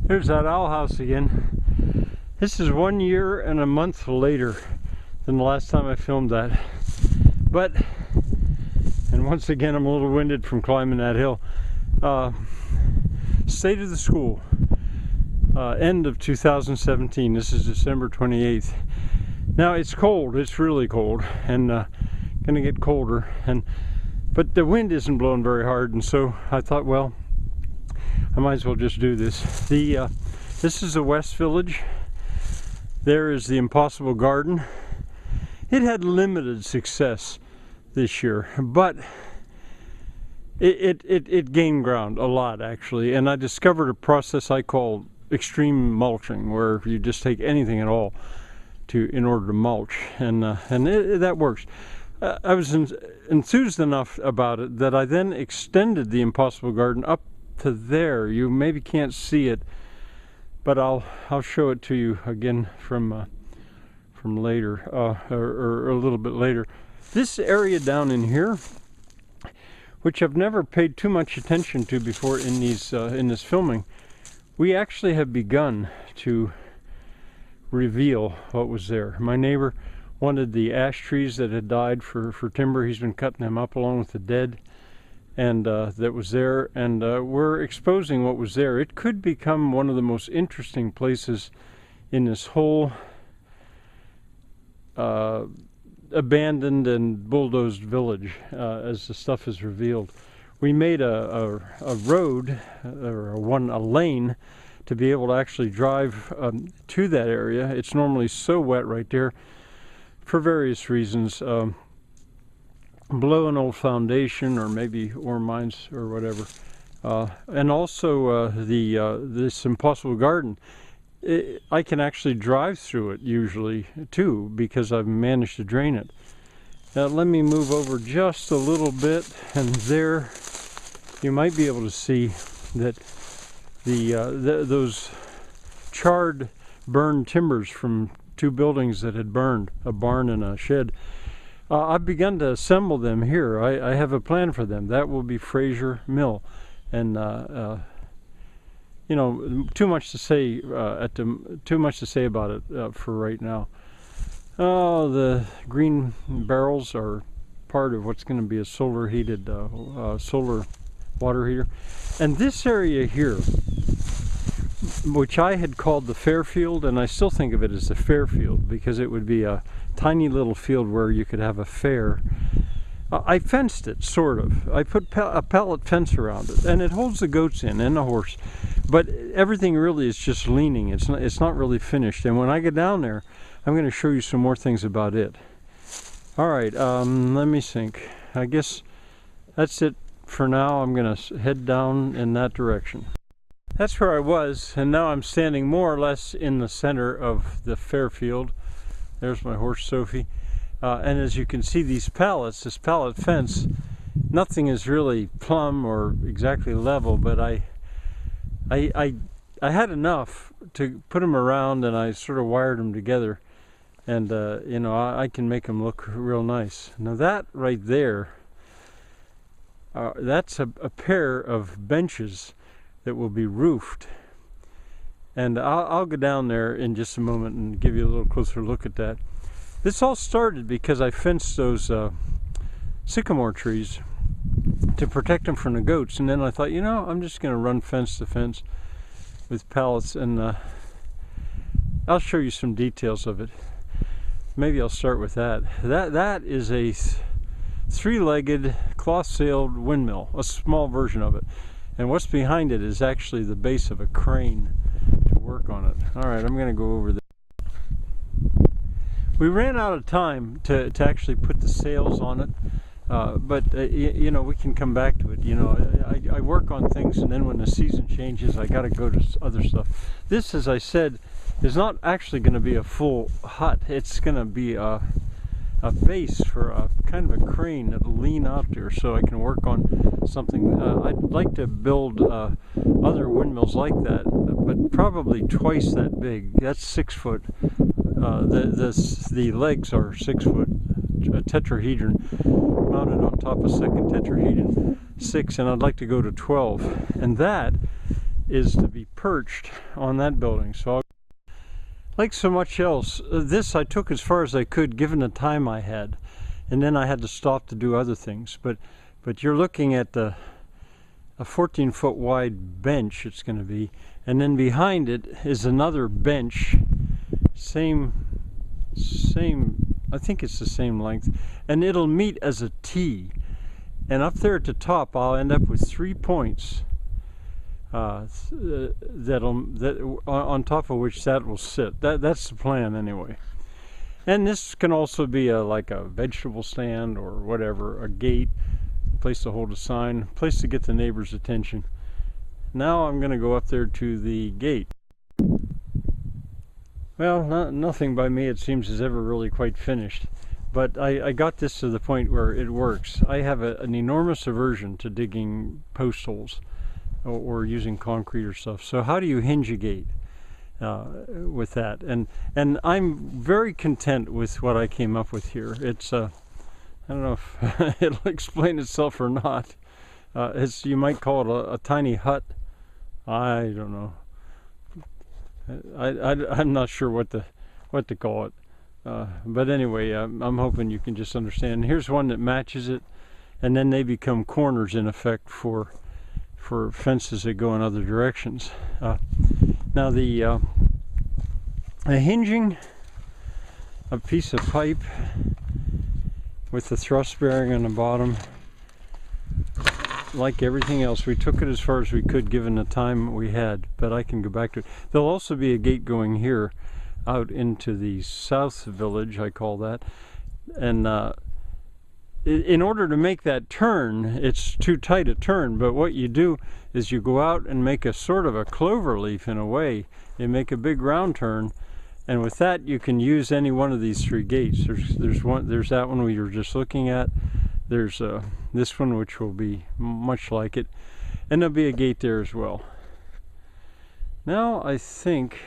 There's that owl house again. This is 1 year and a month later than the last time I filmed that. But, and once again I'm a little winded from climbing that hill. State of the school. End of 2017. This is December 28th. Now it's cold. It's really cold, and gonna get colder. But the wind isn't blowing very hard, and so I thought, well, I might as well just do this. This is the West Village. There is the Impossible Garden. It had limited success this year, but it gained ground a lot, actually. And I discovered a process I call extreme mulching, where you just take anything at all in order to mulch, and that works. I was enthused enough about it that I then extended the Impossible Garden up to there. You maybe can't see it, but I'll show it to you again from later, or a little bit later. This area down in here, which I've never paid too much attention to before in this filming, we actually have begun to reveal what was there. My neighbor wanted the ash trees that had died for timber. He's been cutting them up along with the dead, and that was there, and we're exposing what was there. It could become one of the most interesting places in this whole abandoned and bulldozed village, as the stuff is revealed. We made a road, or a lane, to be able to actually drive to that area. It's normally so wet right there for various reasons. Below an old foundation, or maybe ore mines or whatever. And also this Impossible Garden. I can actually drive through it usually too, because I've managed to drain it. Now let me move over just a little bit, and there you might be able to see that those charred, burned timbers from two buildings that had burned, a barn and a shed. I've begun to assemble them here. I have a plan for them. That will be Fraser Mill, and you know, too much to say about it for right now. Oh, the green barrels are part of what's going to be a solar heated solar water heater. And this area here, which I had called the Fairfield, and I still think of it as the Fairfield because it would be a tiny little field where you could have a fair. I fenced it, sort of. I put a pellet fence around it, and it holds the goats in and the horse, but everything really is just leaning. It's not really finished. And when I get down there, I'm going to show you some more things about it. All right, let me think. I guess that's it for now. I'm going to head down in that direction. That's where I was, and now I'm standing more or less in the center of the Fairfield. There's my horse Sophie. And as you can see, these pallets, this pallet fence, nothing is really plumb or exactly level, but I had enough to put them around, and I sort of wired them together, and you know, I can make them look real nice. Now that right there, that's a pair of benches that will be roofed, and I'll go down there in just a moment and give you a little closer look at that. This all started because I fenced those sycamore trees to protect them from the goats, and then I thought, you know, I'm just going to run fence to fence with pallets, and I'll show you some details of it. Maybe I'll start with that. That is a three-legged cloth-sailed windmill, a small version of it, and what's behind it is actually the base of a crane to work on it. All right, I'm going to go over there. We ran out of time to actually put the sails on it, but you know, we can come back to it. You know, I work on things, and then when the season changes, I got to go to other stuff. This, as I said, is not actually going to be a full hut. It's going to be a base for a kind of a crane that'll lean out there, so I can work on something. I'd like to build other windmills like that, but probably twice that big. That's 6 foot. The legs are 6 foot, a tetrahedron mounted on top of second tetrahedron 6, and I'd like to go to 12. And that is to be perched on that building. So like so much else, this I took as far as I could given the time I had, and then I had to stop to do other things. But you're looking at a 14-foot wide bench it's going to be, and then behind it is another bench, same, I think it's the same length, and it'll meet as a T. And up there at the top, I'll end up with 3 points on top of which that will sit. That's the plan anyway. And this can also be like a vegetable stand or whatever, a gate, a place to hold a sign, a place to get the neighbors' attention. Now I'm going to go up there to the gate. Well, nothing by me, it seems, is ever really quite finished. But I got this to the point where it works. I have an enormous aversion to digging post holes or using concrete or stuff. So how do you hinge a gate with that? And I'm very content with what I came up with here. It's I don't know if it'll explain itself or not. You might call it a tiny hut. I don't know. I'm not sure what to call it. But anyway, I'm hoping you can just understand. Here's one that matches it, and then they become corners in effect for fences that go in other directions. Now the hinging a piece of pipe with the thrust bearing on the bottom, like everything else, we took it as far as we could given the time we had, but I can go back to it. There'll also be a gate going here out into the south village, I call that, and in order to make that turn, it's too tight a turn, but what you do is you go out and make a sort of a clover leaf in a way. You make a big round turn, and with that you can use any one of these 3 gates. There's that one we were just looking at. There's this one, which will be much like it, and there'll be a gate there as well. Now I think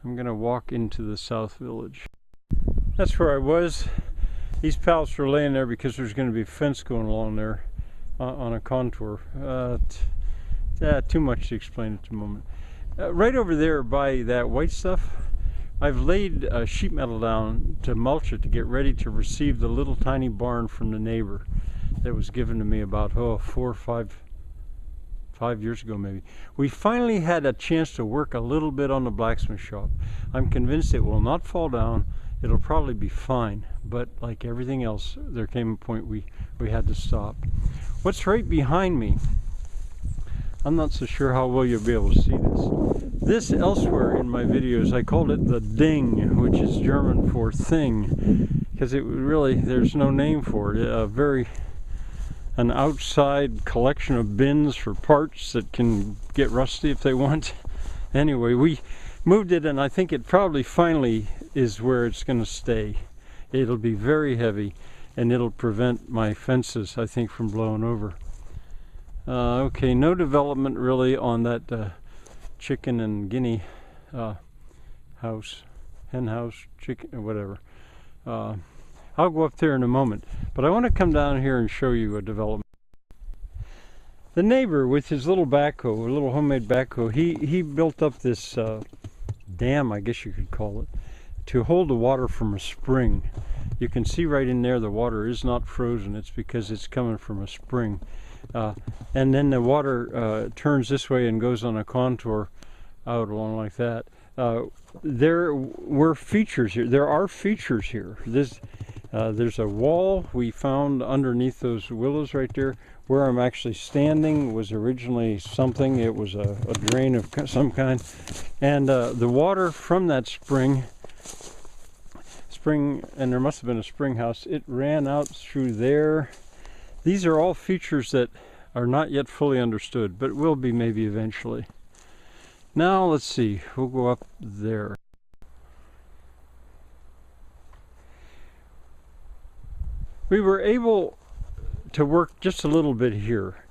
I'm gonna walk into the south village. That's where I was. These pallets were laying there because there's going to be a fence going along there on a contour. Too much to explain at the moment. Right over there by that white stuff, I've laid sheet metal down to mulch it to get ready to receive the little tiny barn from the neighbor that was given to me about 4 or 5 years ago maybe. We finally had a chance to work a little bit on the blacksmith shop. I'm convinced it will not fall down. It'll probably be fine, but like everything else, there came a point we had to stop. What's right behind me, I'm not so sure how well you'll be able to see this. This elsewhere in my videos, I called it the ding, which is German for thing, because it really, there's no name for it. An outside collection of bins for parts that can get rusty if they want. Anyway, we moved it, and I think it probably finally is where it's going to stay. It'll be very heavy, and it'll prevent my fences, I think, from blowing over. Okay, no development really on that chicken and guinea house, hen house, chicken, whatever. I'll go up there in a moment, but I want to come down here and show you a development. The neighbor with his little backhoe, a little homemade backhoe, he built up this dam, I guess you could call it, to hold the water from a spring. You can see right in there the water is not frozen. It's because it's coming from a spring. And then the water turns this way and goes on a contour out along like that. There were features here. There are features here. There's a wall we found underneath those willows right there. Where I'm actually standing was originally something. It was a drain of some kind. And the water from that spring, and there must have been a spring house, it ran out through there. These are all features that are not yet fully understood, but will be maybe eventually. Now let's see, we'll go up there. We were able to work just a little bit here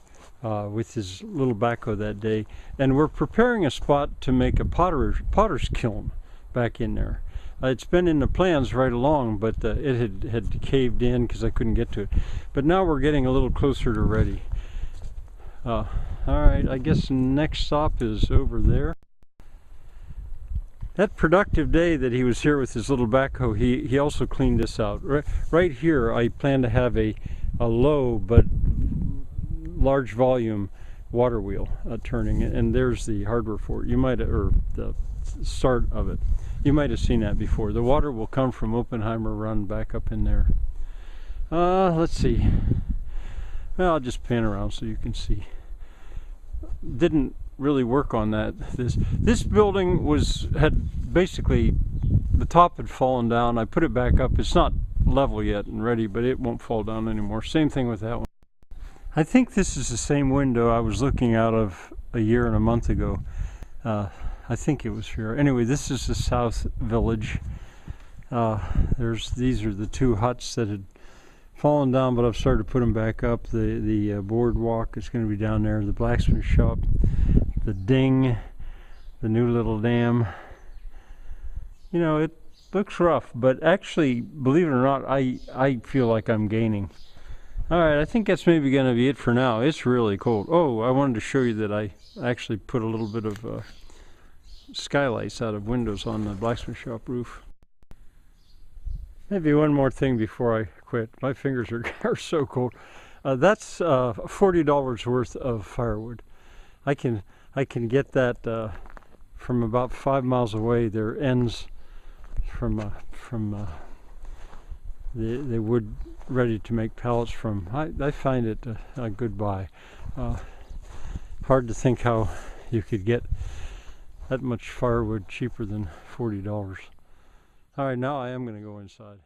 with his little backhoe that day, and we're preparing a spot to make a potter's kiln back in there. It's been in the plans right along, but it had caved in because I couldn't get to it. But now we're getting a little closer to ready. Alright, I guess next stop is over there. That productive day that he was here with his little backhoe, he also cleaned this out. Right here, I plan to have a low but large volume water wheel turning, and there's the hardware for it. You might, or the start of it. You might have seen that before. The water will come from Oppenheimer Run back up in there. Let's see. Well, I'll just pan around so you can see. Didn't really work on that. This building had basically, the top had fallen down. I put it back up. It's not level yet and ready, but it won't fall down anymore. Same thing with that one. I think this is the same window I was looking out of a year and a month ago. I think it was here. Anyway, this is the South Village. These are the two huts that had fallen down, but I've started to put them back up. The boardwalk is going to be down there. The blacksmith shop, the ding, the new little dam. You know, it looks rough, but actually, believe it or not, I feel like I'm gaining. Alright, I think that's maybe going to be it for now. It's really cold. Oh, I wanted to show you that I actually put a little bit of skylights out of windows on the blacksmith shop roof. Maybe one more thing before I quit. My fingers are so cold. That's $40 worth of firewood. I can get that from about 5 miles away. There ends from the wood ready to make pallets from. I find it a good buy. Hard to think how you could get that much firewood cheaper than $40. All right, now I am going to go inside.